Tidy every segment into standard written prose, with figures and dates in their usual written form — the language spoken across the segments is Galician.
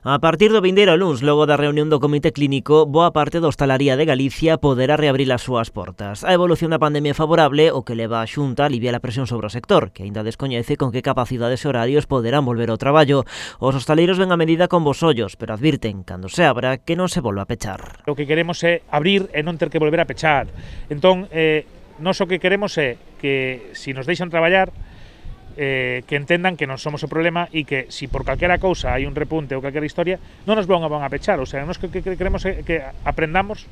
A partir do vindeiro luns, logo da reunión do Comité Clínico, boa parte da hostalaría de Galicia poderá reabrir as súas portas. A evolución da pandemia é favorable, o que leva a Xunta a aliviar a presión sobre o sector, que aínda descoñece con que capacidades e horarios poderán volver ao traballo. Os hostaleiros ven a medida con bos ollos, pero advirten, cando se abra, que non se volva a pechar. O que queremos é abrir e non ter que volver a pechar. Entón, nós o que queremos é que, se nos deixan traballar, que entendan que non somos o problema e que, se por calquera cousa hai un repunte ou calquera historia, non nos van a pechar. O sea, nós que queremos é que aprendamos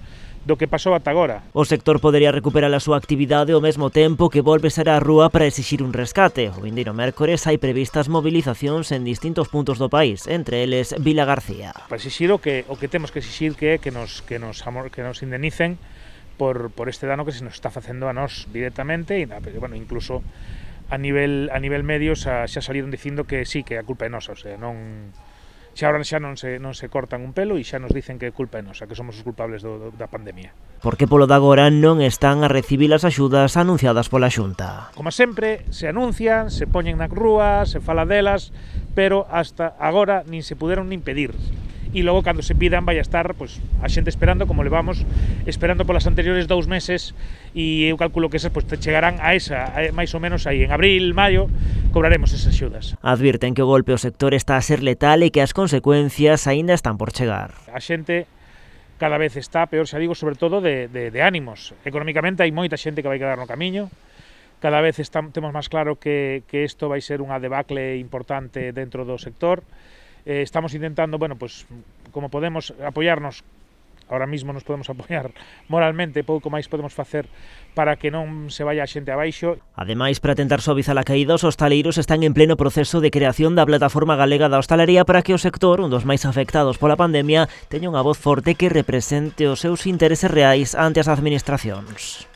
do que pasou ata agora. O sector podería recuperar a súa actividade ao mesmo tempo que volve ser á rúa para exixir un rescate. O vindeiro mércores hai previstas movilizacións en distintos puntos do país, entre eles Vilagarcía. Para exixir o que temos que exixir, que é que nos indemnicen por este dano que se nos está facendo a nós directamente, e bueno, incluso a nivel medio xa saliron dicindo que sí, que a culpa é nosa, o sea, xa non se cortan un pelo e xa nos dicen que a culpa é nosa, que somos os culpables da pandemia. Porque polo de agora non están a recibir as axudas anunciadas pola Xunta. Como sempre, se anuncian, se poñen na rúa, se fala delas, pero hasta agora nin se puderon nin pedir. E logo, cando se pidan, vai a estar a xente esperando, como levamos esperando polas anteriores 2 meses, e eu calculo que esas chegarán a esa, máis ou menos aí, en abril, maio, cobraremos esas axudas. Advirten que o golpe ao sector está a ser letal e que as consecuencias aínda están por chegar. A xente cada vez está peor, xa digo, sobre todo de ánimos. Económicamente hai moita xente que vai quedar no camiño, cada vez temos máis claro que isto vai ser unha debacle importante dentro do sector. Estamos intentando, bueno, como podemos apoiarnos, ahora mismo nos podemos apoiar moralmente, pouco máis podemos facer para que non se vaya a xente abaixo. Ademais, para tentar suavizar a caída, os hostaleiros están en pleno proceso de creación da Plataforma Galega da Hostalería para que o sector, un dos máis afectados pola pandemia, teña unha voz forte que represente os seus intereses reais ante as administracións.